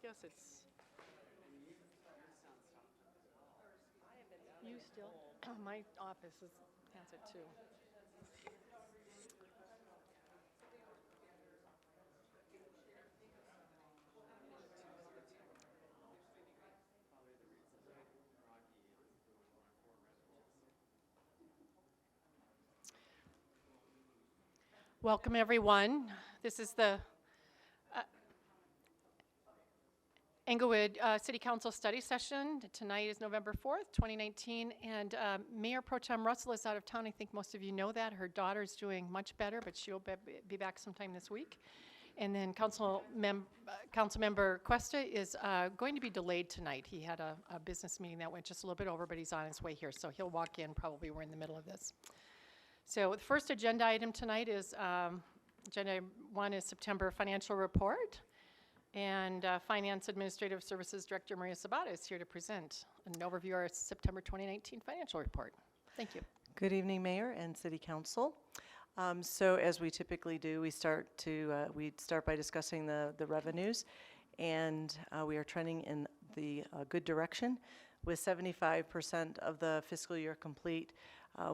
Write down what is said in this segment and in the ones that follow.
guess it's. You still? My office has it too. Welcome, everyone. This is the Englewood City Council study session. Tonight is November 4th, 2019, and Mayor Pro Tem Russell is out of town. I think most of you know that. Her daughter's doing much better, but she'll be back sometime this week. And then Council Member Cuesta is going to be delayed tonight. He had a business meeting that went just a little bit over, but he's on his way here, so he'll walk in probably. We're in the middle of this. So the first agenda item tonight is, agenda 1 is September financial report. And Finance Administrative Services Director Maria Sobota is here to present an overview of our September 2019 financial report. Thank you. Good evening, Mayor and City Council. So as we typically do, we start by discussing the revenues, and we are trending in the good direction. With 75% of the fiscal year complete,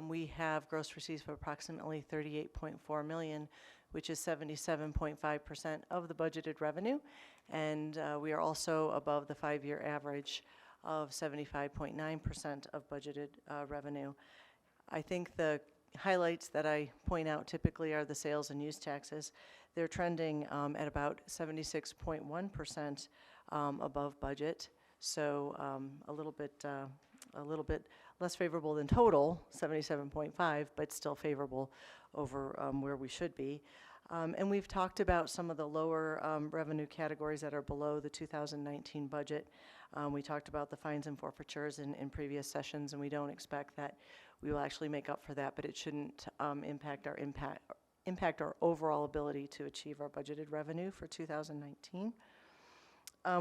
we have gross receipts of approximately $38.4 million, which is 77.5% of the budgeted revenue, and we are also above the 5-year average of 75.9% of budgeted revenue. I think the highlights that I point out typically are the sales and use taxes. They're trending at about 76.1% above budget, so a little bit less favorable than total, 77.5, but still favorable over where we should be. And we've talked about some of the lower revenue categories that are below the 2019 budget. We talked about the fines and forfeitures in previous sessions, and we don't expect that we will actually make up for that, but it shouldn't impact our overall ability to achieve our budgeted revenue for 2019.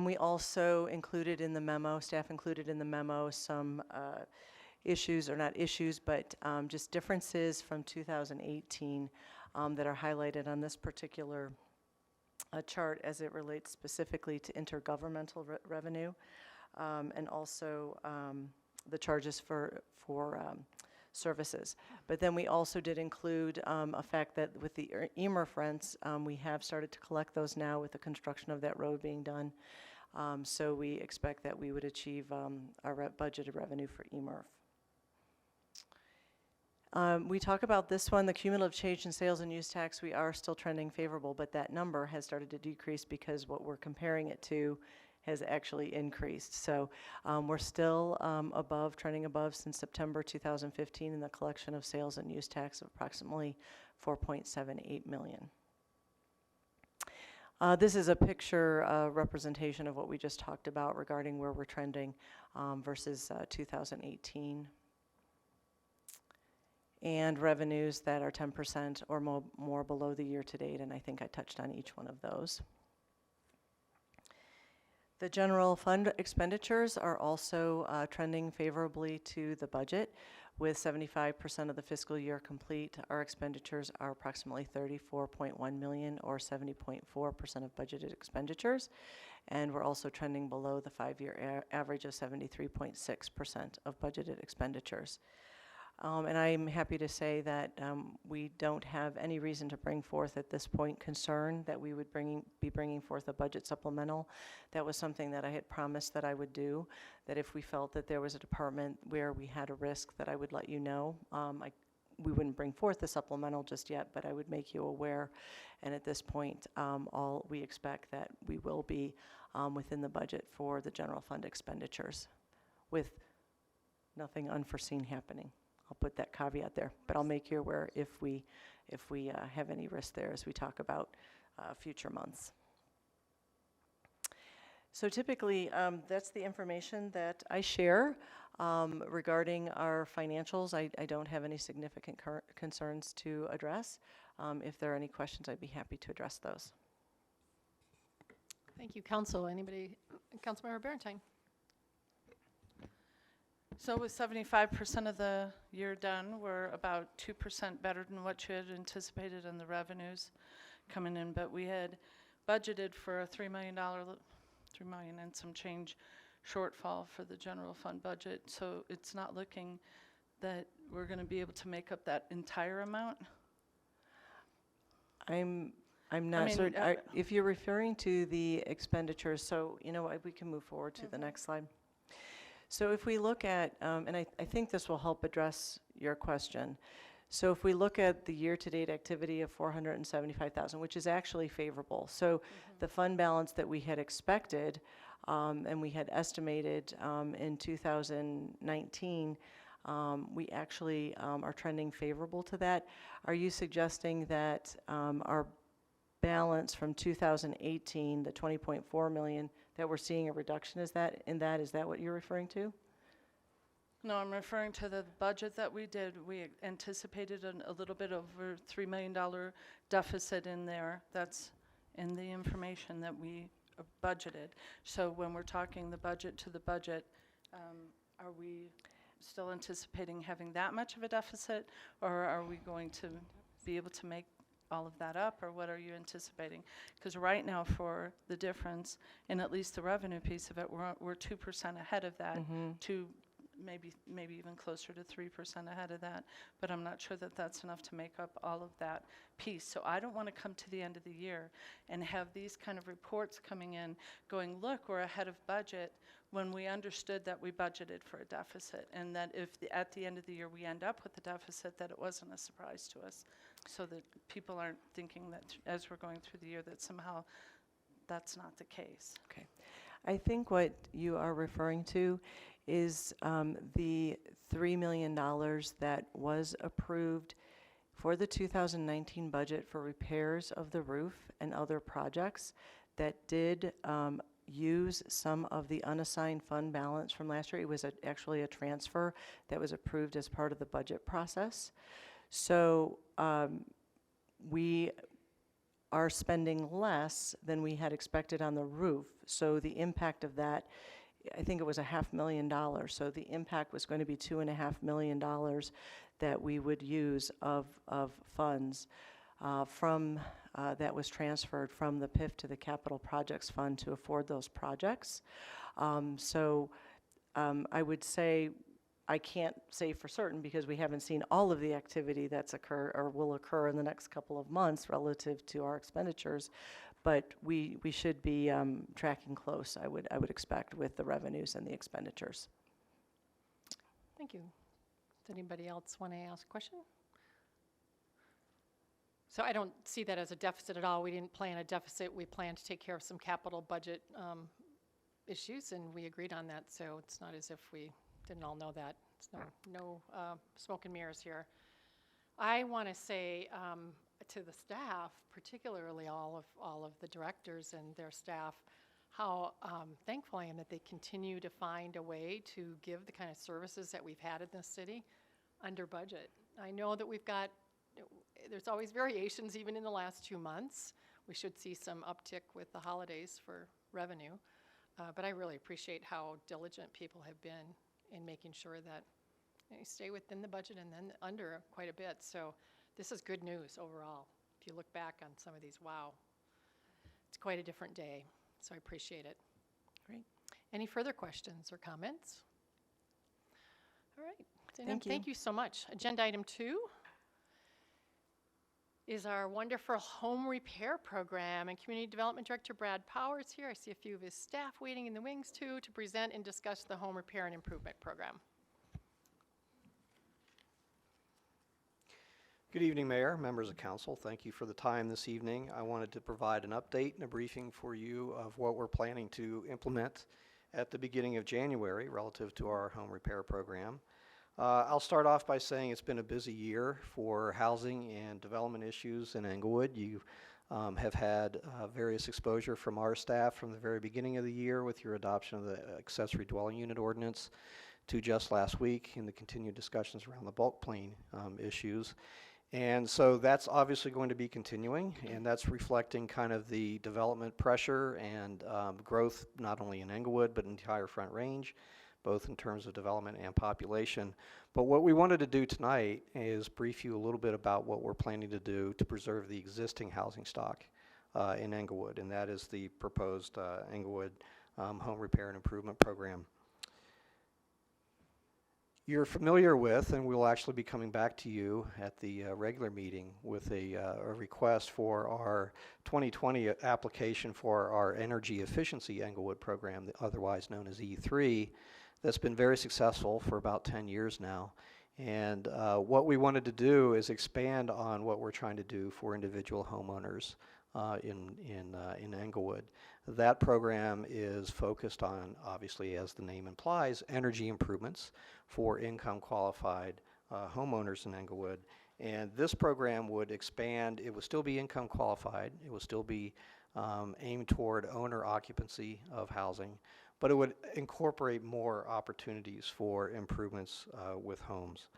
We also included in the memo, staff included in the memo, some issues, or not issues, but just differences from 2018 that are highlighted on this particular chart as it relates specifically to intergovernmental revenue, and also the charges for services. But then we also did include a fact that with the EMRF rents, we have started to collect those now with the construction of that road being done. So we expect that we would achieve our budgeted revenue for EMRF. We talk about this one, the cumulative change in sales and use tax. We are still trending favorable, but that number has started to decrease because what we're comparing it to has actually increased. So we're still trending above since September 2015 in the collection of sales and use tax of approximately $4.78 million. This is a picture representation of what we just talked about regarding where we're trending versus 2018. And revenues that are 10% or more below the year to date, and I think I touched on each one of those. The general fund expenditures are also trending favorably to the budget. With 75% of the fiscal year complete, our expenditures are approximately $34.1 million, or 70.4% of budgeted expenditures, and we're also trending below the 5-year average of 73.6% of budgeted expenditures. And I'm happy to say that we don't have any reason to bring forth at this point concern that we would be bringing forth a budget supplemental. That was something that I had promised that I would do, that if we felt that there was a department where we had a risk, that I would let you know. We wouldn't bring forth the supplemental just yet, but I would make you aware. And at this point, we expect that we will be within the budget for the general fund expenditures with nothing unforeseen happening. I'll put that caveat there, but I'll make you aware if we have any risk there as we talk about future months. So typically, that's the information that I share regarding our financials. I don't have any significant concerns to address. If there are any questions, I'd be happy to address those. Thank you, Council. Anybody? Councilmember Barentine. So with 75% of the year done, we're about 2% better than what you had anticipated in the revenues coming in, but we had budgeted for a $3 million 3 million and some change shortfall for the general fund budget. So it's not looking that we're going to be able to make up that entire amount. I'm not mean, certain. If you're referring to the expenditures, so, you know what, we can move forward to the next slide. So if we look at, and I think this will help address your question. So if we look at the year-to-date activity of 475,000, which is actually favorable. So the fund balance that we had expected and we had estimated in 2019, we actually are trending favorable to that. Are you suggesting that our balance from 2018, the 20.4 million, that we're seeing a reduction? Is that what you're referring to? No, I'm referring to the budget that we did. We anticipated a little bit over $3 million deficit in there. That's in the information that we budgeted. So when we're talking the budget to the budget, are we still anticipating having that much of a deficit, or are we going to be able to make all of that up, or what are you anticipating? Because right now, for the difference in at least the revenue piece of it, we're 2% ahead of that, to maybe even closer to 3% ahead of that, but I'm not sure that that's enough to make up all of that piece. So I don't want to come to the end of the year and have these kind of reports coming in going, look, we're ahead of budget, when we understood that we budgeted for a deficit, and that if at the end of the year we end up with a deficit, that it wasn't a surprise to us, so that people aren't thinking that as we're going through the year that somehow that's not the case. Okay. I think what you are referring to is the $3 million that was approved for the 2019 budget for repairs of the roof and other projects that did use some of the unassigned fund balance from last year. It was actually a transfer that was approved as part of the budget process. So we are spending less than we had expected on the roof. So the impact of that, I think it was $500,000. So the impact was going to be $2.5 million that we would use of funds from that was transferred from the PIF to the Capital Projects Fund to afford those projects. I would say, I can't say for certain because we haven't seen all of the activity that's occur or will occur in the next couple of months relative to our expenditures, but we should be tracking close, I would expect, with the revenues and the expenditures. Thank you. Does anybody else want to ask a question? So I don't see that as a deficit at all. We didn't plan a deficit. We planned to take care of some capital budget issues, and we agreed on that. So it's not as if we didn't all know that. It's no smoke and mirrors here. I want to say to the staff, particularly all of the directors and their staff, how thankful I am that they continue to find a way to give the kind of services that we've had in this city under budget. I know that there's always variations even in the last 2 months. We should see some uptick with the holidays for revenue, but I really appreciate how diligent people have been in making sure that you stay within the budget and then under quite a bit. So this is good news overall. If you look back on some of these, wow, it's quite a different day. So I appreciate it. Great. Any further questions or comments? All right. Thank you. Thank you so much. Agenda item 2 is our wonderful home repair program, and Community Development Director Brad Powers here. I see a few of his staff waiting in the wings too to present and discuss the home repair and improvement program. Good evening, Mayor, members of council. Thank you for the time this evening. I wanted to provide an update and a briefing for you of what we're planning to implement at the beginning of January relative to our home repair program. I'll start off by saying it's been a busy year for housing and development issues in Englewood. You have had various exposure from our staff from the very beginning of the year with your adoption of the accessory dwelling unit ordinance to just last week in the continued discussions around the bulk plane issues. And so that's obviously going to be continuing, and that's reflecting kind of the development pressure and growth not only in Englewood but in the entire Front Range, both in terms of development and population. But what we wanted to do tonight is brief you a little bit about what we're planning to do to preserve the existing housing stock in Englewood, and that is the proposed Englewood home repair and improvement program. You're familiar with, and we'll actually be coming back to you at the regular meeting with a request for our 2020 application for our energy efficiency Englewood program, otherwise known as E3, that's been very successful for about 10 years now. And what we wanted to do is expand on what we're trying to do for individual homeowners in Englewood. That program is focused on, obviously, as the name implies, energy improvements for income qualified homeowners in Englewood. And this program would expand. It would still be income qualified. It would still be aimed toward owner occupancy of housing, but it would incorporate more opportunities for improvements with homes.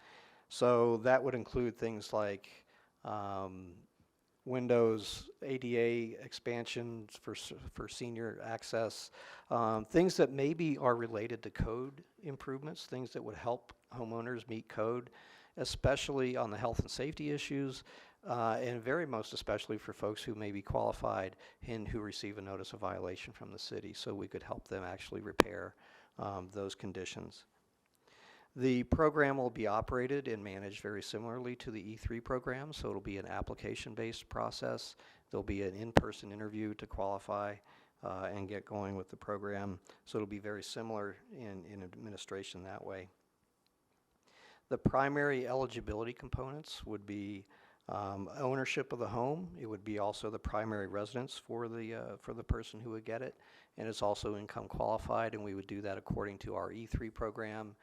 So that would include things like windows, ADA expansions for senior access, things that maybe are related to code improvements, things that would help homeowners meet code, especially on the health and safety issues, and very most especially for folks who may be qualified and who receive a notice of violation from the city, so we could help them actually repair those conditions. The program will be operated and managed very similarly to the E3 program, so it'll be an application-based process. There'll be an in-person interview to qualify and get going with the program, so it'll be very similar in administration that way. The primary eligibility components would be ownership of the home. It would be also the primary residence for the person who would get it, and it's also income qualified, and we would do that according to our E3 program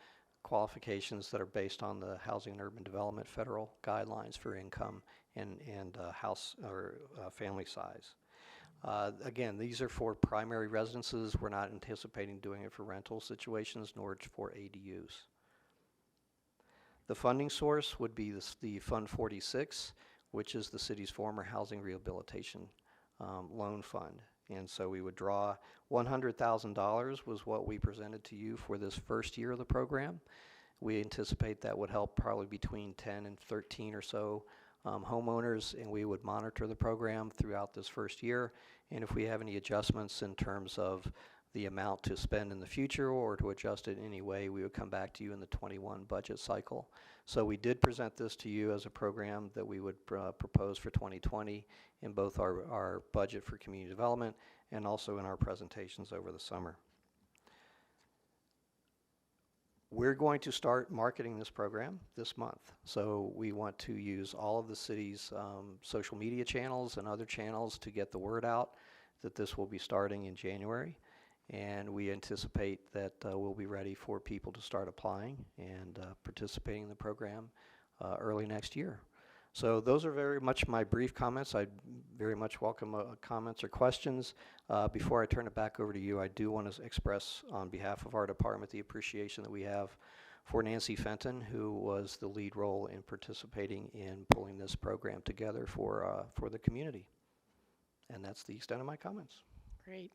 qualifications that are based on the Housing and Urban Development federal guidelines for income and house or family size. Again, these are for primary residences. We're not anticipating doing it for rental situations nor for ADUs. The funding source would be the Fund 46, which is the city's former housing rehabilitation loan fund. And so we would draw $100,000 was what we presented to you for this first year of the program. We anticipate that would help probably between 10 and 13 or so homeowners, and we would monitor the program throughout this first year. And if we have any adjustments in terms of the amount to spend in the future or to adjust it in any way, we would come back to you in the 21 budget cycle. So we did present this to you as a program that we would propose for 2020 in both our budget for community development and also in our presentations over the summer. We're going to start marketing this program this month. So we want to use all of the city's social media channels and other channels to get the word out that this will be starting in January. And we anticipate that we'll be ready for people to start applying and participating in the program early next year. So those are very much my brief comments. I very much welcome comments or questions. Before I turn it back over to you, I do want to express on behalf of our department the appreciation that we have for Nancy Fenton, who was the lead role in participating in pulling this program together for the community. And that's the extent of my comments. Great.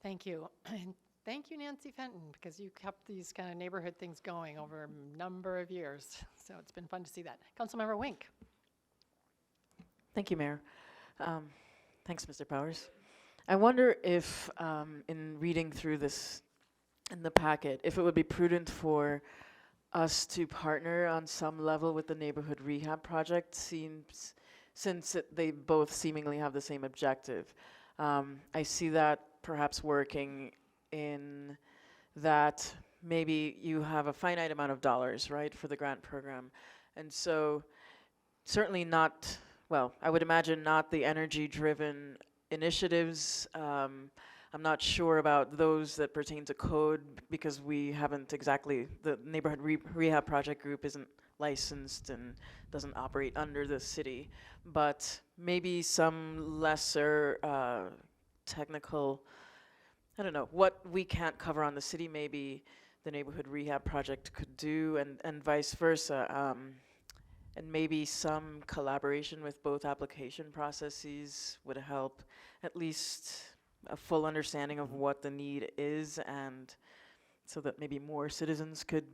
Thank you. And thank you, Nancy Fenton, because you kept these kind of neighborhood things going over a number of years. So it's been fun to see that. Councilmember Wink. Thank you, Mayor. Thanks, Mr. Powers. I wonder if, in reading through this in the packet, if it would be prudent for us to partner on some level with the neighborhood rehab project, since they both seemingly have the same objective. I see that perhaps working in that maybe you have a finite amount of dollars, right, for the grant program. And so certainly not, well, I would imagine not the energy-driven initiatives. I'm not sure about those that pertain to code because we haven't exactly, the neighborhood rehab project group isn't licensed and doesn't operate under the city. But maybe some lesser technical, I don't know, what we can't cover on the city, maybe the neighborhood rehab project could do, and vice versa. And maybe some collaboration with both application processes would help at least a full understanding of what the need is, and so that maybe more citizens could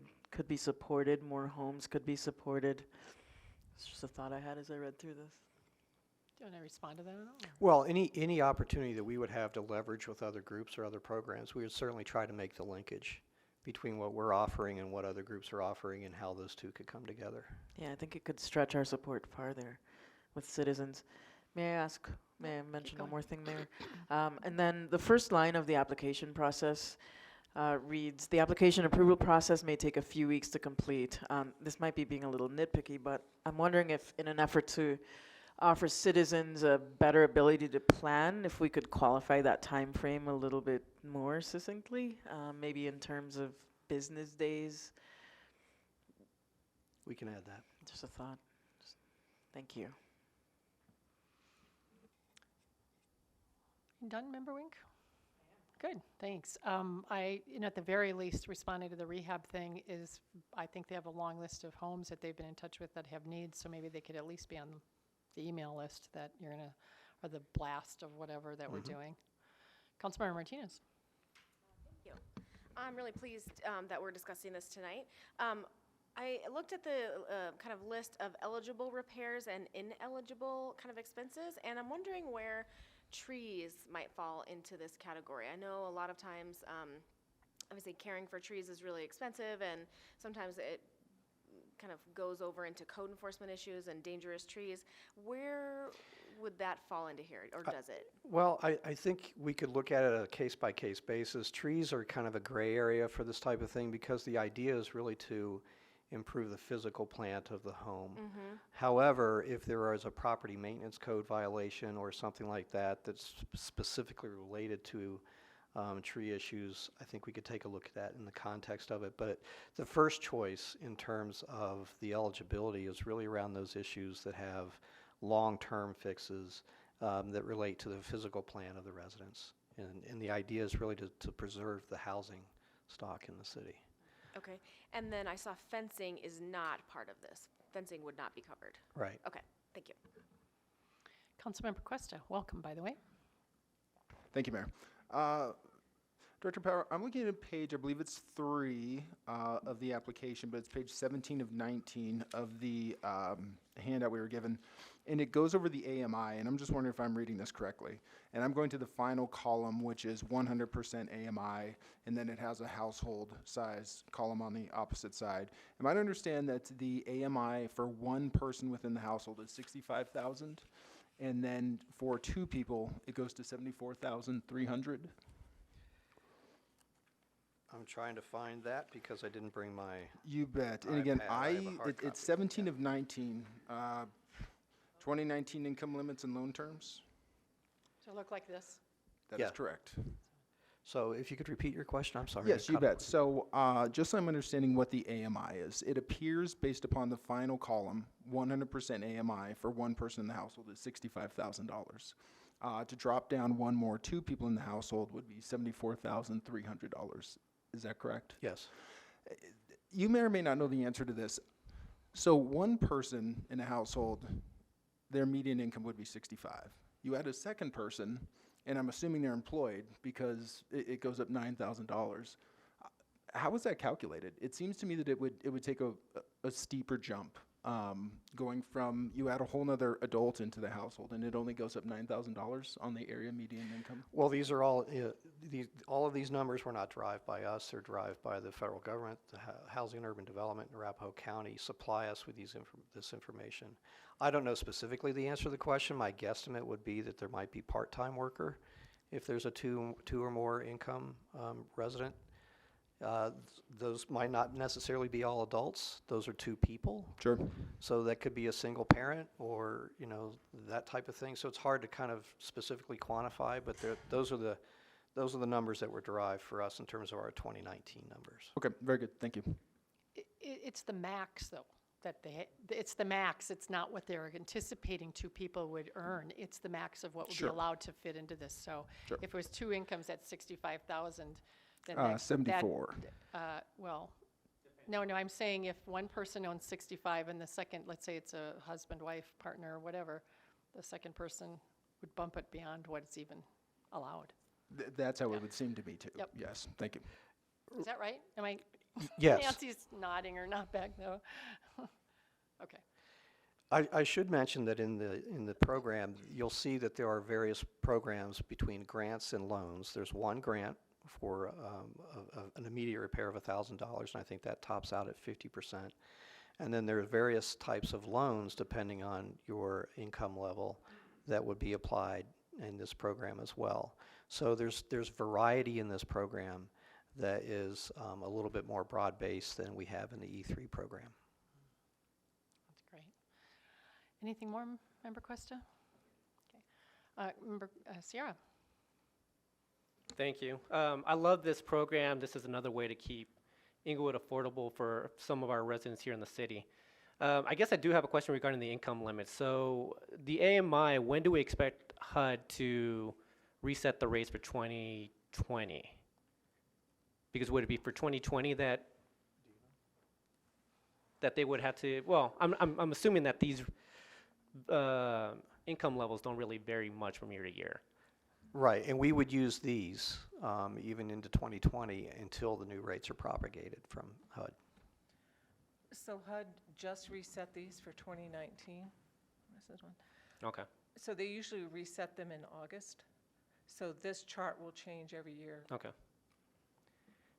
be supported, more homes could be supported. It's just a thought I had as I read through this. Do you want to respond to that at all? Well, any opportunity that we would have to leverage with other groups or other programs, we would certainly try to make the linkage between what we're offering and what other groups are offering and how those two could come together. Yeah, I think it could stretch our support farther with citizens. May I mention one going. more thing, Mayor? And then the first line of the application process reads, the application approval process may take a few weeks to complete. This might be being a little nitpicky, but I'm wondering if in an effort to offer citizens a better ability to plan, if we could qualify that time frame a little bit more succinctly, maybe in terms of business days. We can add that. Just a thought. Thank you. You done, Member Wink? Good, thanks. At the very least, responding to the rehab thing is, I think they have a long list of homes that they've been in touch with that have needs, so maybe they could at least be on the email list that you're gonna, or the blast of whatever that we're doing. Councilmember Martinez. Thank you. I'm really pleased that we're discussing this tonight. I looked at the kind of list of eligible repairs and ineligible kind of expenses, and I'm wondering where trees might fall into this category. I know a lot of times, obviously caring for trees is really expensive, and sometimes it kind of goes over into code enforcement issues and dangerous trees. Where would that fall into here, or does it? Well, I think we could look at it on a case-by-case basis. Trees are kind of a gray area for this type of thing because the idea is really to improve the physical plant of the home. However, if there is a property maintenance code violation or something like that that's specifically related to tree issues, I think we could take a look at that in the context of it. But the first choice in terms of the eligibility is really around those issues that have long-term fixes that relate to the physical plan of the residents. And the idea is really to preserve the housing stock in the city. Okay, and then I saw fencing is not part of this. Fencing would not be covered. Right. Okay, thank you. Councilmember Cuesta, welcome, by the way. Thank you, Mayor. Director Power, I'm looking at page, I believe it's 3 of the application, but it's page 17 of 19 of the handout we were given. And it goes over the AMI, and I'm just wondering if I'm reading this correctly. And I'm going to the final column, which is 100% AMI, and then it has a household size column on the opposite side. Am I to understand that the AMI for one person within the household is 65,000? And then for 2 people, it goes to 74,300? I'm trying to find that because I didn't bring my, You bet. And again, iPad, I have a hard it's copy, 17 yeah. of 19. 2019 income limits and loan terms? Does it look like this? That is Yeah. correct. so if you could repeat your question, I'm sorry. Yes, I you cut bet. So just so I'm understanding what the AMI is, it appears based upon the final column, 100% AMI for one person in the household is $65,000. To drop down one more, 2 people in the household would be $74,300. Is that correct? Yes. You may or may not know the answer to this. So one person in a household, their median income would be 65. You add a second person, and I'm assuming they're employed because it goes up $9,000. How is that calculated? It seems to me that it would take a steeper jump, going from you add a whole nother adult into the household, and it only goes up $9,000 on the area median income. Well, these are all, all of these numbers were not derived by us. They're derived by the federal government. The Housing and Urban Development in Arapahoe County supply us with this information. I don't know specifically the answer to the question. My guesstimate would be that there might be part-time worker if there's a two or more income resident. Those might not necessarily be all adults. Those are 2 people. Sure. So that could be a single parent or, that type of thing. So it's hard to kind of specifically quantify, but those are the numbers that were derived for us in terms of our 2019 numbers. Okay, very good. Thank you. It's the max, though, it's the max. It's not what they're anticipating 2 people would earn. It's the max of what would Sure. be allowed to fit into this. So Sure. if it was 2 incomes at 65,000, then 74. well, no, I'm saying if one person owns 65 and the second, let's say it's a husband, wife, partner, whatever, the second person would bump it beyond what's even allowed. That's how it would seem to me too. Yep. Yes, thank you. Is that right? Am I? Yes. Nancy's nodding or not back though. Okay. I should mention that in the program, you'll see that there are various programs between grants and loans. There's one grant for an immediate repair of $1,000, and I think that tops out at 50%. And then there are various types of loans depending on your income level that would be applied in this program as well. So there's variety in this program that is a little bit more broad-based than we have in the E3 program. That's great. Anything more, Member Cuesta? Okay. Member Sierra? Thank you. I love this program. This is another way to keep Inglewood affordable for some of our residents here in the city. I guess I do have a question regarding the income limit. So the AMI, when do we expect HUD to reset the rates for 2020? Because would it be for 2020 that they would have to, well, I'm assuming that these income levels don't really vary much from year to year. Right, and we would use these even into 2020 until the new rates are propagated from HUD. So HUD just reset these for 2019. This is one. Okay. So they usually reset them in August. So this chart will change every year. Okay.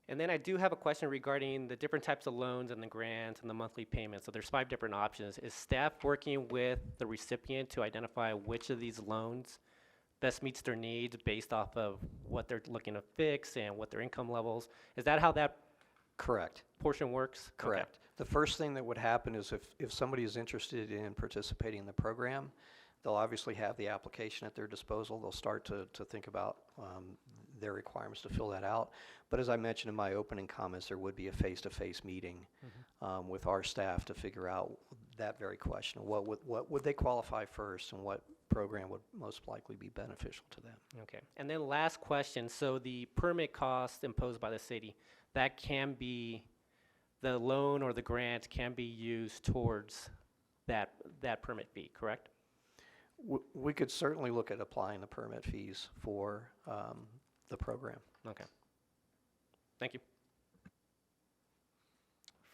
And then I do have a question regarding the different types of loans and the grants and the monthly payments. So there's 5 different options. Is staff working with the recipient to identify which of these loans best meets their needs based off of what they're looking to fix and what their income levels? Is that how that Correct. portion works? Okay. Correct. The first thing that would happen is if somebody is interested in participating in the program, they'll obviously have the application at their disposal. They'll start to think about their requirements to fill that out. But as I mentioned in my opening comments, there would be a face-to-face meeting with our staff to figure out that very question. What would they qualify first, and what program would most likely be beneficial to them? Okay. And then last question. So the permit cost imposed by the city, that can be, the loan or the grant can be used towards that permit fee, correct? We could certainly look at applying the permit fees for the program. Okay. Thank you.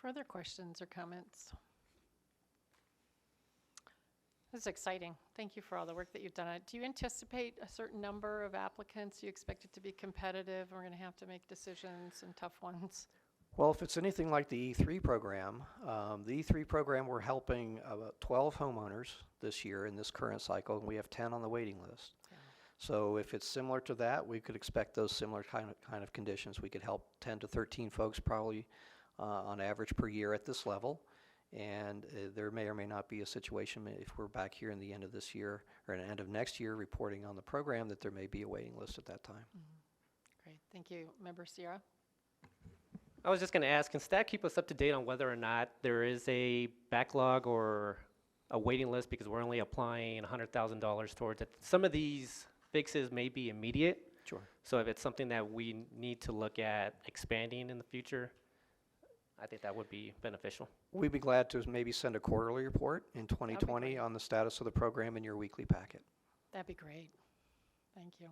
Further questions or comments? This is exciting. Thank you for all the work that you've done on it. Do you anticipate a certain number of applicants? Do you expect it to be competitive? We're going to have to make decisions and tough ones. Well, if it's anything like the E3 program, we're helping about 12 homeowners this year in this current cycle, and we have 10 on the waiting list. Yeah. So if it's similar to that, we could expect those similar kind of conditions. We could help 10 to 13 folks probably on average per year at this level. And there may or may not be a situation if we're back here in the end of this year or at the end of next year reporting on the program that there may be a waiting list at that time. Great. Thank you. Member Sierra? I was just going to ask, can staff keep us up to date on whether or not there is a backlog or a waiting list, because we're only applying $100,000 towards it? Some of these fixes may be immediate. Sure. So if it's something that we need to look at expanding in the future, I think that would be beneficial. We'd be glad to maybe send a quarterly report in 2020 great. on the status of the program in your weekly packet. That'd be great. Thank you.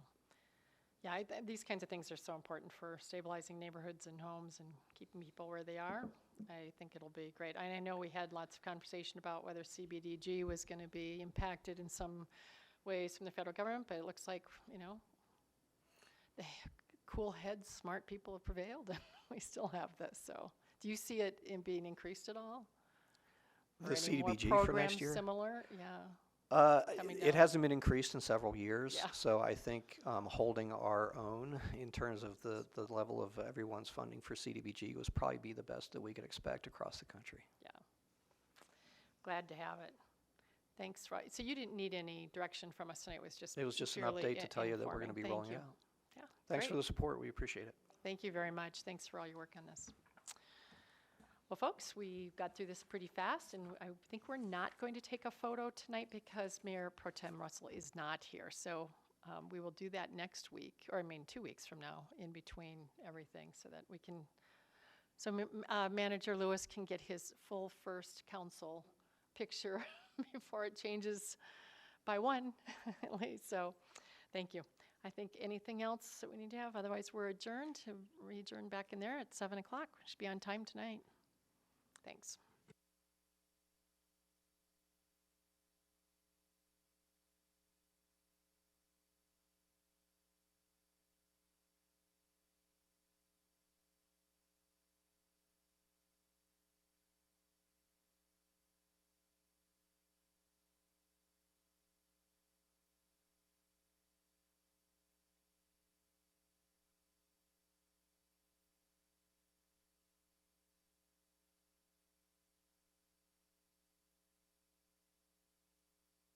Yeah, these kinds of things are so important for stabilizing neighborhoods and homes and keeping people where they are. I think it'll be great. I know we had lots of conversation about whether CBDG was going to be impacted in some ways from the federal government, but it looks like, you know, the cool heads, smart people have prevailed, and we still have this. So do you see it in being increased at all? The Or any more CDBG for next programs year? similar? Yeah. Coming It down. hasn't been increased in several years, Yeah. so I think holding our own in terms of the level of everyone's funding for CDBG was probably be the best that we could expect across the country. Yeah. Glad to have it. Thanks, Roy. So you didn't need any direction from us tonight. It was just It was just an purely update to tell you that we're going to be informing. rolling Thank out. you. Yeah. Thanks for great. the support. We appreciate it. Thank you very much. Thanks for all your work on this. Well, folks, we got through this pretty fast, and I think we're not going to take a photo tonight because Mayor Pro Tem Russell is not here. So we will do that next week, or 2 weeks from now, in between everything, so that we can, so Manager Lewis can get his full first council picture before it changes by one, at least. So thank you. I think anything else that we need to have? Otherwise, we're adjourned. Re-adjourn back in there at 7 o'clock. Should be on time tonight. Thanks.